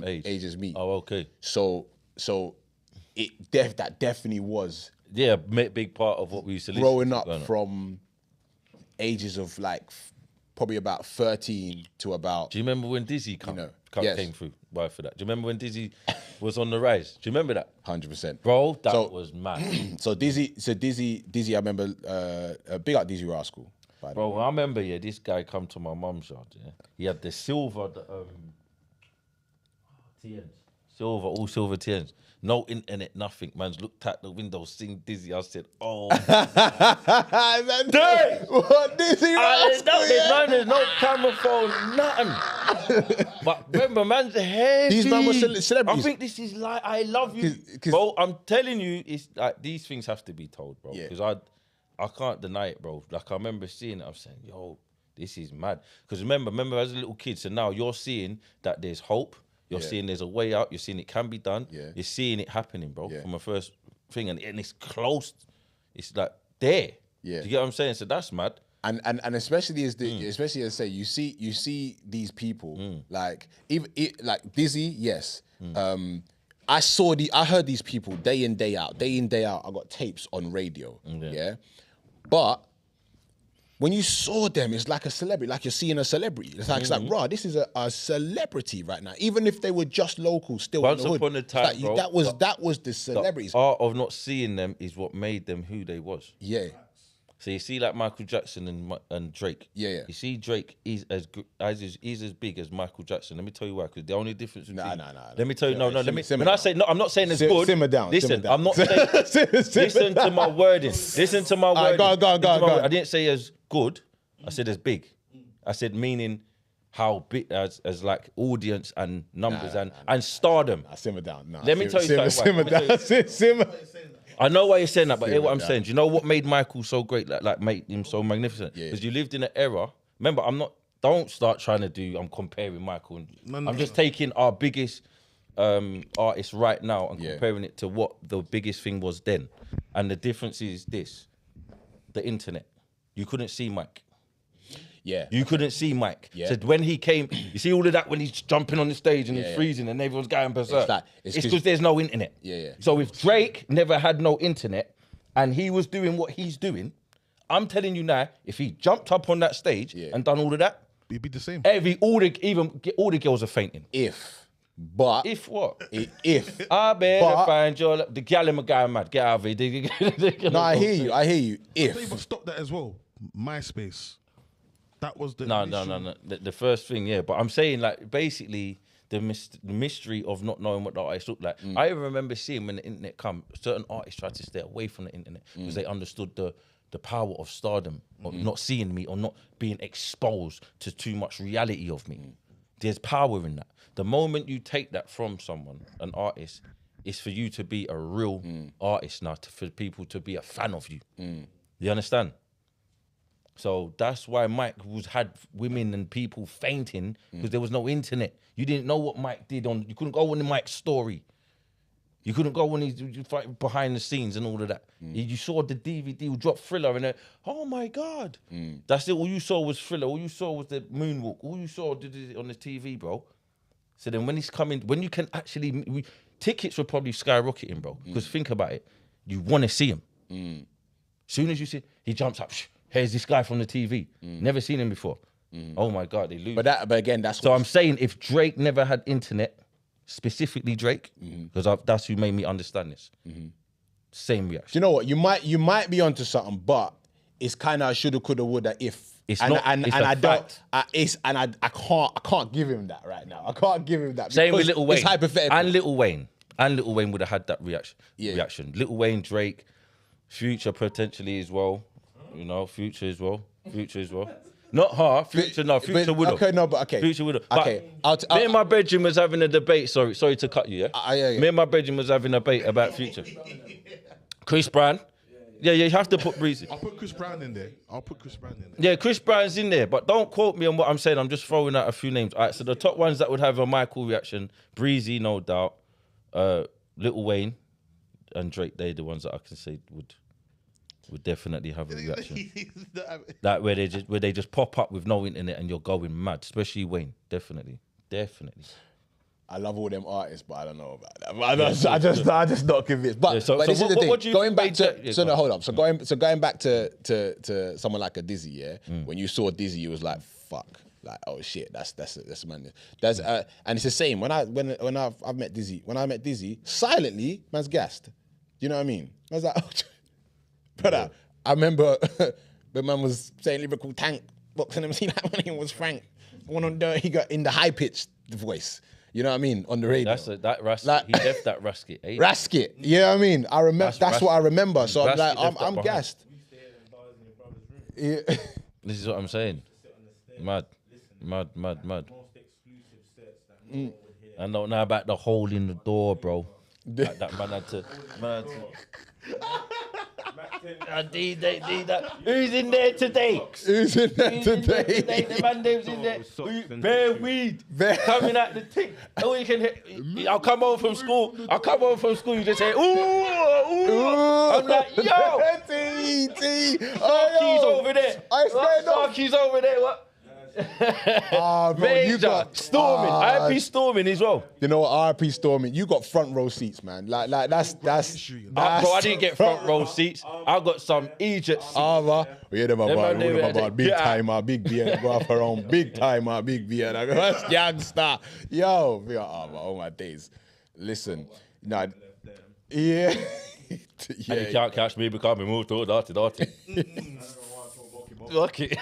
age as me. Oh, okay. So that definitely was Yeah, big part of what we used to listen growing to, up from ages of like probably about 13 to about. Do you remember when Dizzy yes. came through? Right for that. Do you remember when Dizzy was on the rise? Do you remember that? 100%. Bro, that was mad. So Dizzy, I remember, big up Dizzy Rascal. Bro, I remember, this guy come to my mum's yard, He had the silver TNs. All silver TNs. No internet, nothing. Man's looked at the window, seen Dizzy. I said, oh. Dang! What, Dizzy Rascal? There's no camera phone, nothing. But remember, man's heavy. These man were celebrities. I think this is like, I love you. Bro, I'm telling you, it's like, these things have to be told, bro. Because I can't deny it, bro. Like, I remember seeing it, I'm saying, yo, this is mad. Because remember as a little kid, so now you're seeing that there's hope. You're seeing there's a way out. You're seeing it can be done. Yeah. You're seeing it happening, bro, from a first thing. And it's close. It's like there. Yeah. Do you get what I'm saying? So that's mad. And especially especially as I say, you see these people like like Dizzy, yes. I heard these people day in, day out. I got tapes on radio. Yeah. But when you saw them, it's like a celebrity, like you're seeing a celebrity. It's like, raw, this is a celebrity right now. Even if they were just local, still Once in the upon hood. a time, bro, that was the celebrities. The art of not seeing them is what made them who they was. Yeah. So you see like Michael Jackson and Drake. Yeah. You see Drake is as big as Michael Jackson. Let me tell you why. Because the only difference between Let me tell you. When I say no, I'm not saying it's good. Simmer down. Listen, I'm not saying. Listen to my wording. Listen to my wording. Go on. I didn't say as good. I said as big. I said meaning how big as like audience and numbers and stardom. Simmer down. Let me tell you something. Simmer down. Simmer. I know why you're saying that, but hear what I'm saying. Do you know what made Michael so great, like made him so magnificent? Because you lived in an era. Remember, don't start trying to I'm comparing Michael. I'm just taking our biggest artists right now and comparing it to what the biggest thing was then. And the difference is this, the internet. You couldn't see Mike. Yeah. You couldn't see Mike. Yeah. So when he came, you see all of that when he's jumping on the stage and he's freezing and everyone's going berserk. It's because there's no internet. Yeah. So if Drake never had no internet and he was doing what he's doing, I'm telling you now, if he jumped up on that stage and done all of that, it'd be the same. All the girls are fainting. If what? If I better find the gal in my guy mad. Get out of here. No, I hear you. But stop that as well. MySpace. That was the no. The first thing, but I'm saying like basically the mystery of not knowing what the artist looked like. I even remember seeing when the internet come, certain artists tried to stay away from the internet because they understood the power of stardom, of not seeing me or not being exposed to too much reality of me. There's power in that. The moment you take that from someone, an artist, it's for you to be a real artist now, for people to be a fan of you. You understand? So that's why Mike had women and people fainting because there was no internet. You didn't know what Mike did you couldn't go on Mike's story. You couldn't go when he's behind the scenes and all of that. You saw the DVD drop Thriller and oh my God. That's it. All you saw was Thriller. All you saw was the moonwalk. All you saw on the TV, bro. So then when he's coming, when you can actually, tickets were probably skyrocketing, bro. Because think about it. You want to see him. Soon as you see, he jumps up. Here's this guy from the TV. Never seen him before. Oh my God, they lose. But again, that's so I'm saying if Drake never had internet, specifically Drake, because that's who made me understand this. Same reaction. Do you know what? You might be onto something, but it's kind of shoulda, coulda, woulda, if. It's not. It's I can't give him that right now. I can't give him that. Same with Lil Wayne. It's hypothetical. And Lil Wayne would have had that reaction. Lil Wayne, Drake, Future potentially as well. You know, Future as well. Not her. Future would have. Future would have. Okay. Me and my bedroom was having a debate. Sorry to cut you. Yeah. Me and my bedroom was having a debate about Future. Chris Brown. Yeah, you have to put Breezy. I'll put Chris Brown in there. Yeah, Chris Brown's in there, but don't quote me on what I'm saying. I'm just throwing out a few names. All right, so the top ones that would have a Michael reaction: Breezy, no doubt. Lil Wayne and Drake. They're the ones that I can say would definitely have a reaction. That where they just pop up with no internet and you're going mad, especially Wayne. Definitely. I love all them artists, but I don't know about that. I just not convinced. But this is the thing. Going back to hold up. So going back to someone like a Dizzy, when you saw Dizzy, you was like, fuck. Like, oh shit, that's madness. And it's the same when I've met Dizzy. When I met Dizzy, silently, man's gassed. You know what I mean? I was like, oh, brother, I remember the man was saying lyrical tank, boxing MC like when he was Frank. One on he got in the high pitched voice. You know what I mean? On the radio. That Rasket. Like, he left that Rasket. Eh? Rasket. You know what I mean? I remember. That's what I remember. So I'm like, I'm gassed. Yeah. This is what I'm saying. Mad. I know now about the hole in the door, bro. Like that man had to. Who's in there today? The man name's in there. Bare weed. Coming out the thing. Oh, you can hear. I'll come home from school. You just say, ooh. I'm like, yo. Sparky's over there. Sparky's over there. What? Bro, you got Storming. RP Storming as well. You know what? RP Storming. You got front row seats, man. Like that's. Bro, I didn't get front row seats. I got some Egypt seats. Yeah, them about big timer, big beer, go off around, big timer, big beer. That's gangster. Yo, oh my days. Listen, no, yeah. And you can't catch me because we move to dirty. Fuck it.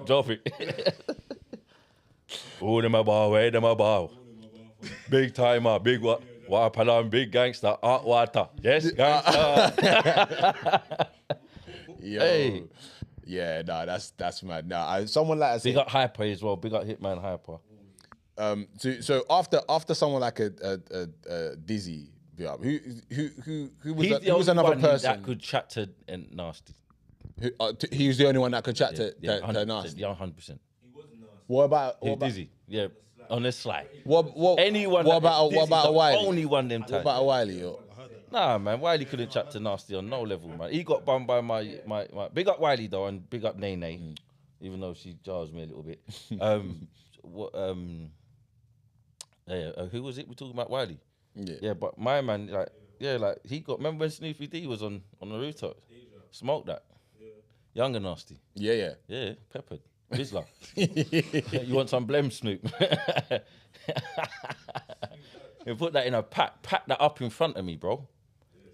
Drop it. Oh, them a ball, where them a ball. Big timer, big what? Wapalan, big gangster, hot water. Yes, gangster. Yo. Hey. Yeah, nah, that's mad. Nah, someone like I said, Big up Hyper as well. Big up Hitman Hyper. So after someone like a Dizzy, who was another person that could chat to Nasty? He was the only one that could chat to Yeah, 100%. Nasty. He was nasty. What about Dizzy? Yeah, on the slide. What Anyone? What about the Wiley? Only one them What time. about Wiley? Nah, man, Wiley couldn't chat to Nasty on no level, man. He got bummed by my big up Wiley though, and big up Nene, even though she jars me a little bit. Who was it? We're talking about Wiley. Yeah, but my man, he got. Remember when Snoopy D was on the rooftop? Smoked that. Young and Nasty. Yeah. Peppered. Rizla. You want some blem, Snoop? You put that in a pack that up in front of me, bro.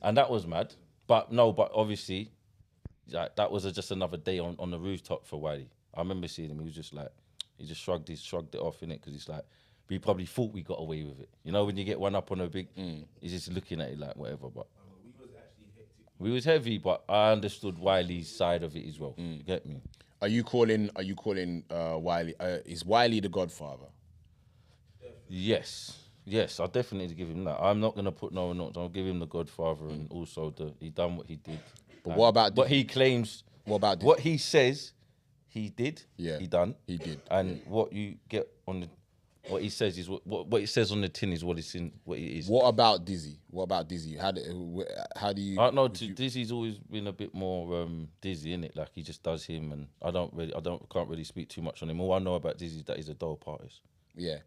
And that was mad. But obviously, that was just another day on the rooftop for Wiley. I remember seeing him. He was just like, he just shrugged it off, innit? Because he's like, we probably thought we got away with it. You know, when you get one up on a big, he's just looking at it like whatever. But we was heavy, but I understood Wiley's side of it as well. You get me? Are you calling Wiley? Is Wiley the Godfather? Yes, I definitely give him that. I'm not gonna put no notes. I'll give him the Godfather, and also he done what he did. But what about what he claims? What about what he says he did? Yeah, he done. He did. And what you get on the what he says is what it says on the tin is what it's in. What it is. What about Dizzy? How do you? I don't know. Dizzy's always been a bit more Dizzy, innit? Like he just does him, and can't really speak too much on him. All I know about Dizzy is that he's a dope artist. Yeah.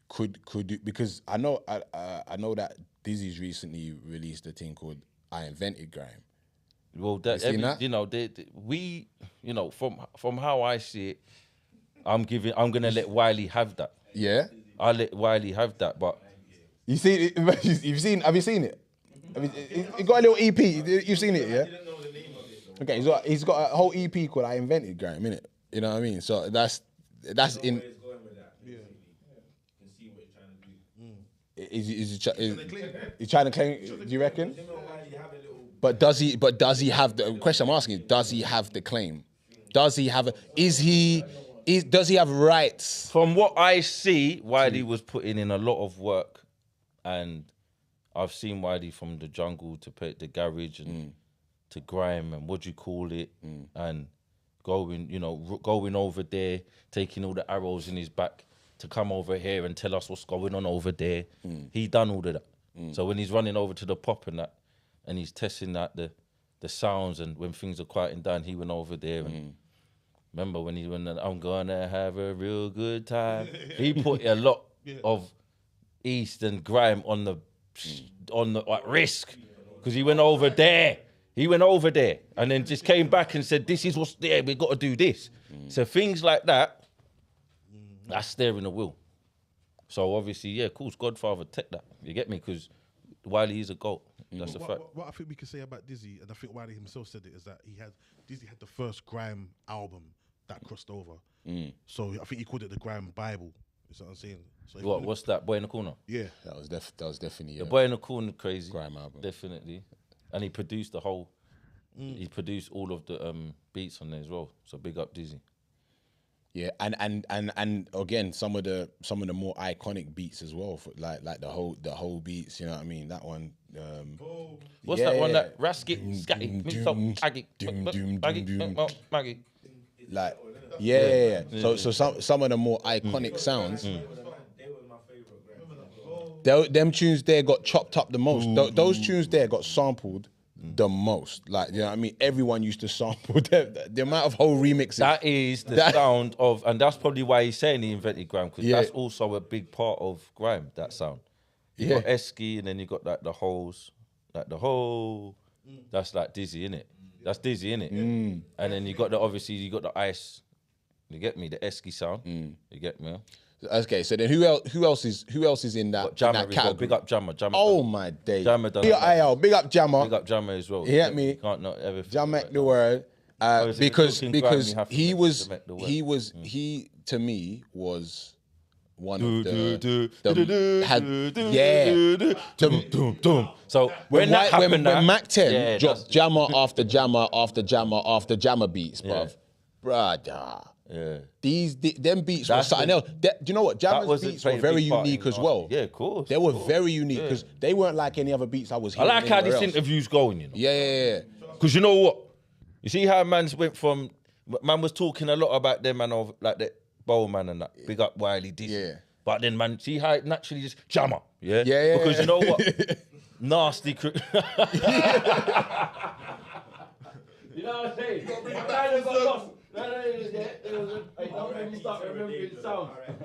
Could you, because I know that Dizzy's recently released a thing called I Invented Grime. Well, from how I see it, I'm gonna let Wiley have that. Yeah, I'll let Wiley have that. But you see it? Have you seen it? I mean, it got a little EP. You've seen it, yeah? Okay, he's got a whole EP called I Invented Grime, innit? You know what I mean? So that's in. Is he trying to claim? Do you reckon? But does he have the question? I'm asking. Does he have the claim? Does he have? Does he have rights? From what I see, Wiley was putting in a lot of work, and I've seen Wiley from the jungle to the garage and to grime and what do you call it, and going over there, taking all the arrows in his back to come over here and tell us what's going on over there. He done all of that. So when he's running over to the pop and that, and he's testing that the sounds, and when things are quieting down, he went over there and remember when he went, I'm gonna have a real good time. He put a lot of East and grime on the risk, because he went over there. And then just came back and said, this is what's there, we got to do this. So things like that, that's steering the wheel. So obviously, yeah, cool, Godfather, take that. You get me? Because Wiley is a GOAT. That's a fact. What I think we can say about Dizzy, and I think Wiley himself said it, is that Dizzy had the first grime album that crossed over. So I think he called it the Grime Bible. You know what I'm saying? So what's that? Boy in the Corner? Yeah. That was definitely The Boy in the Corner, crazy. Grime album. Definitely. And he produced the whole, he produced all of the beats on there as well. So big up Dizzy. Yeah, and again, some of the more iconic beats as well, for like the whole beats. You know what I mean? That one. What's that one? That Rasket, Scatty, mix up, Maggie. Like, yeah. So some of the more iconic sounds. Them tunes there got chopped up the most. Those tunes there got sampled the most. Like, you know what I mean? Everyone used to sample the amount of whole remixes. That is the sound of, and that's probably why he's saying he invented grime, because that's also a big part of grime, that sound. You got Esky, and then you got like the holes, that's like Dizzy, innit? That's Dizzy, innit? And then you got the ice, you get me, the Esky sound, you get me? Okay, so then who else is in that, But Jammer in that as well. category? Big up Jammer. Oh my days. Jammer done Big up that. AL, big up Jammer. Big up Jammer as well. You get me? You can't not ever. Jammer the word. Obviously, Because if you're talking grime, you have to he make was the word. he to me was one of So when that happened, when Mac 10 yeah, dropped jammer after jammer after jammer after jammer beats, bruv. Brother. Yeah. Them beats were That's something else. Do you know what? Jammer's wasn't beats were played a very big part unique in as well. Yeah, of course. They were of course. very unique because they weren't like any other beats I was I hearing. like how anywhere this else. interview's going, you know. Yeah. Because you know what? You see how man's went from... Man was talking a lot about them and of like the bowl man and that. Big up Wiley, decent. Yeah. But then, man, see how it naturally just jammer. Yeah? Yeah. Because you know what? Nasty... You know what I'm saying? I kind of got lost.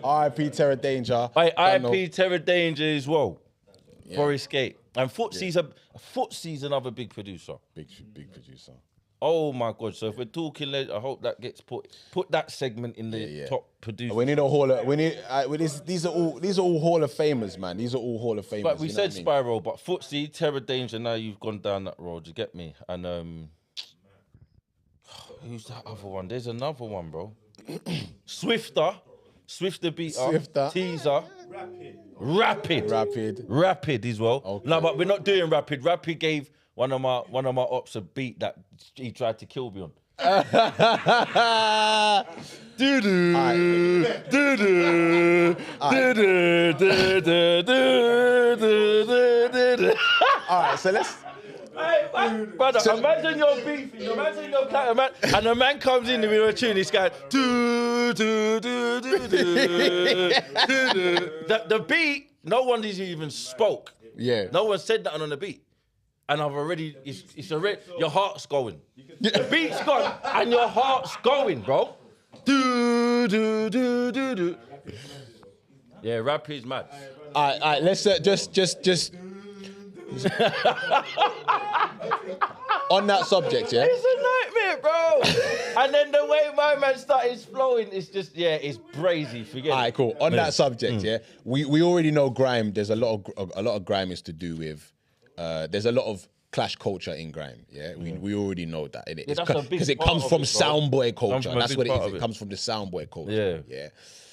R.I.P. Terror Danger. IP Terror Danger as well. Yeah. Forest Gate. And Footsy's another big producer. Big producer. Oh my God! So if we're talking, I hope that gets put that segment in the top producer. We need a hall of. We need. These are all Hall of Famers, man. These are all Hall of Famers. But we you know said what I mean? Spiral, but Footsy, Terror Danger. Now you've gone down that road. You get me? And who's that other one? There's another one, bro. Swifter beater. Swifter. Teaser. Rapid as well. Okay. No, but we're not doing Rapid. Rapid gave one of my ops a beat that he tried to kill me on. All right, so let's. Hey, man, brother, imagine you're beefing, imagine you're playing, man, and the man comes in with a tune, this guy, the beat, no one even spoke. Yeah. No one said that on the beat. And I've already, it's already, your heart's going. The beat's gone, and your heart's going, bro. Yeah, rap is mad. All right, let's just. On that subject, yeah. It's a nightmare, bro. And then the way my man started flowing, it's just, it's brazy. Forget it. All right, cool. On that subject, yeah, we already know grime. There's a lot of grime is to do with. There's a lot of clash culture in grime. Yeah, we already know that. Because it comes from soundboy culture. That's what it is. It comes from the soundboy culture. Yeah.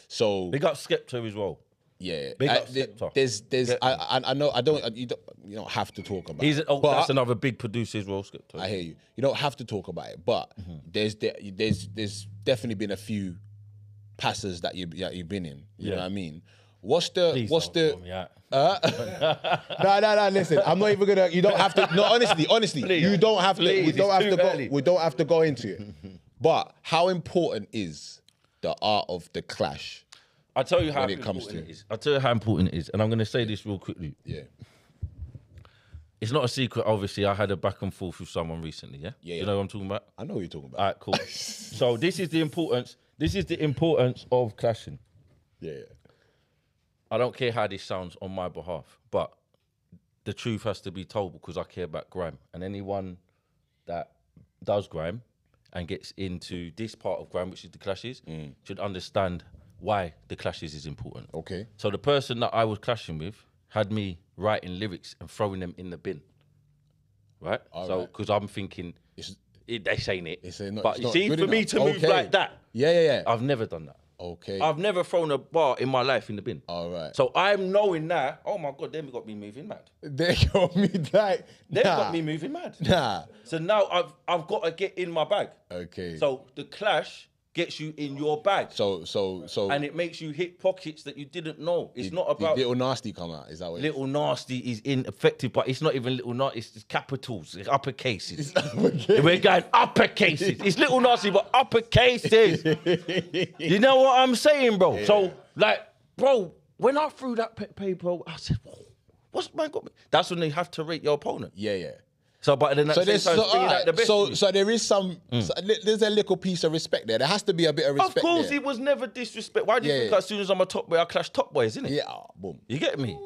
So big up Skepta as well. Yeah, Big up Skepta. I know you don't have to talk about it. That's another big producer as well, Skepta. I hear you. You don't have to talk about it, but there's definitely been a few passes that you've been in. You know what I mean? What's the No, listen, I'm not even gonna. You don't have to. No, honestly, Please. you don't have to. Please, We don't it's have to too go. early. We don't have to go into it. But how important is the art of the clash? I'll tell you how when it comes important to it is. I'll tell you how important it is, and I'm going to say this real quickly. Yeah. It's not a secret. Obviously, I had a back and forth with someone recently. Yeah. Yeah. You know what I'm talking about? I know what you're talking about. All right, cool. So this is the importance. This is the importance of clashing. Yeah. I don't care how this sounds on my behalf, but the truth has to be told because I care about grime. And anyone that does grime and gets into this part of grime, which is the clashes, should understand why the clashes is important. Okay. So the person that I was clashing with had me writing lyrics and throwing them in the bin. Right? Because I'm thinking, they ain't it. But you see, for me to move like that, I've never done that. Okay. I've never thrown a bar in my life in the bin. All right. So I'm knowing now, oh my God, they got me moving mad. They got me like. They've got me moving mad. Nah. So now I've got to get in my bag. Okay. So the clash gets you in your bag. So. And it makes you hit pockets that you didn't know. It's not about... Did Little Nasty come out? Is that what Little Nasty is ineffective, but it's not even Little Nasty. It's just capitals. It's uppercases. We're going uppercases. It's Little Nasty, but uppercases. You know what I'm saying, bro? Yeah. So, bro, when I threw that paper, I said, whoa, what's man got me? That's when they have to rate your opponent. Yeah. So, but then there's there's a little piece of respect there. There has to be a bit of respect. Of course, there. it was never disrespect. Why do you think as soon as I'm a top boy, I clash top boys, isn't it? Yeah, boom. You get me?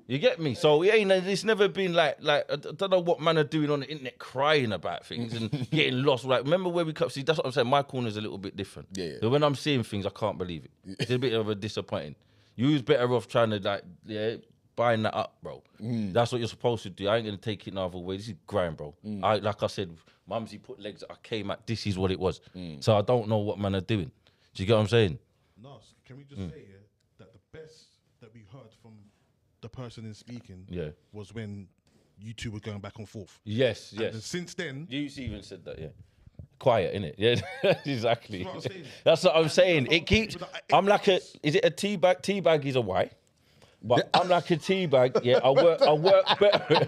You get me? So it's never been like I don't know what man are doing on the internet crying about things and getting lost. Like, remember where we come? See, that's what I'm saying. My corner's a little bit different. Yeah. So when I'm seeing things, I can't believe it. It's a bit of a disappointing. You was better off trying to buying that up, bro. That's what you're supposed to do. I ain't gonna take it no other way. This is grime, bro. Like I said, Mumsy put legs. I came at. This is what it was. So I don't know what man are doing. Do you get what I'm saying? Nas, can we just say here that the best that we heard from the person in speaking was when you two were going back and forth. Yes. And since then... You even said that, yeah. Quiet, innit? Yeah, exactly. That's what I'm saying. That's what I'm saying. It keeps... I'm like a... Is it a tea bag? Tea bag is a why. But I'm like a tea bag, yeah. I work better.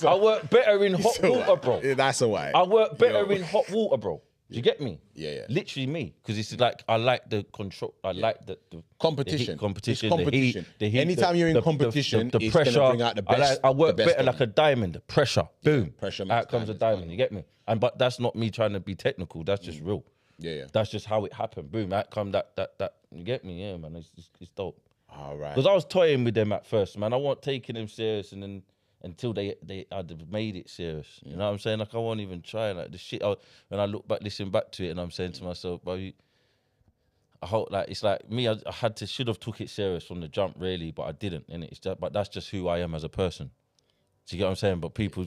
I work better in hot water, bro. Yeah, that's a why. I work better in hot water, bro. Do you get me? Yeah. Literally me, because it's like I like the control. I like the competition. Competition. It's competition. The heat. Anytime you're in competition, the it's pressure. gonna bring out the best. I work the best better like a diamond. The pressure. Boom. Pressure. Out comes a diamond. You get me? But that's not me trying to be technical. That's just real. Yeah. That's just how it happened. Boom. Out come that. You get me? Yeah, man. It's dope. All right. Because I was toying with them at first, man. I wasn't taking them serious, and then until they had made it serious. You know what I'm saying? Like, I won't even try. Like, the shit, when I look back, listen back to it, and I'm saying to myself, bro, I hope, like, it's like me, I should have took it serious from the jump, really, but I didn't. And but that's just who I am as a person. Do you get what I'm saying? But people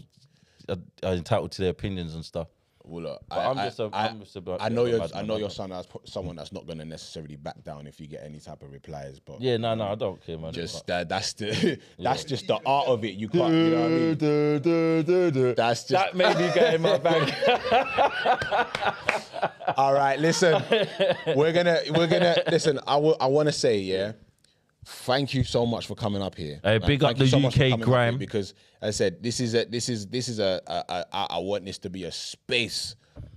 are entitled to their opinions and stuff. Well, look, I know you're someone that's not gonna necessarily back down if you get any type of replies, but yeah, no, I don't care, man. Just that's just the art of it. You can't, you know what I mean? That's just that made me get in my bag. All right, listen, we're gonna listen. I want to say, thank you so much for coming up here. Hey, big up the UK Grime, because as I said, I want this to be a space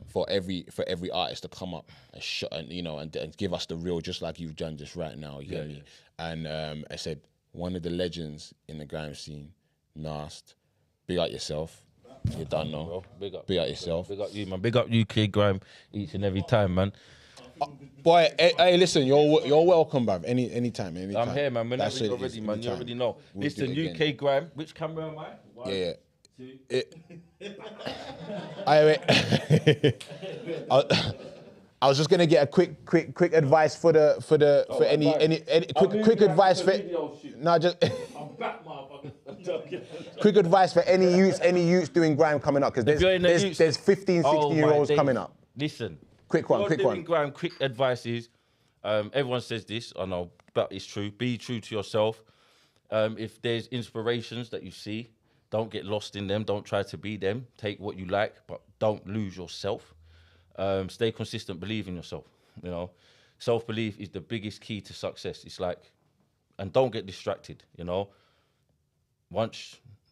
for every artist to come up and give us the real, just like you've done just right now. You get me? And I said, one of the legends in the grime scene, Narst. Big up yourself. You don't know. Bro. Big up yourself. Big up you, man. Big up UK Grime each and every time, man. Boy, hey, listen, you're welcome, bruv. Anytime. I'm here, man. Whenever you're ready, man. You already know. Listen, UK Grime. Which camera am I? One, two. I was just gonna get a quick advice for any quick advice for just I'm back, motherfucker. I'm joking. Quick advice for any youths doing grime coming up, because there's 15, 16-year-olds coming up. Listen. Quick one. Grime, quick advice is, everyone says this, I know, but it's true. Be true to yourself. If there's inspirations that you see, don't get lost in them. Don't try to be them. Take what you like, but don't lose yourself. Stay consistent. Believe in yourself. You know, self-belief is the biggest key to success. It's like, and don't get distracted. You know,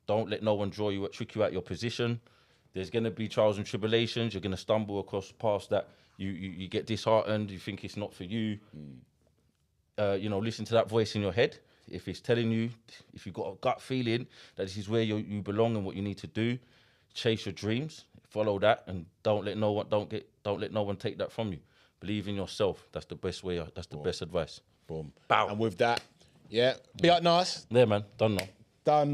don't let no one trick you out your position. There's gonna be trials and tribulations. You're gonna stumble across paths that you get disheartened. You think it's not for you. Listen to that voice in your head. If it's telling you, if you've got a gut feeling that this is where you belong and what you need to do, chase your dreams, follow that, and don't let no one take that from you. Believe in yourself. That's the best way. That's the best advice. Boom. Bow. And with that, be up, Nas. There, man. Done now. Done.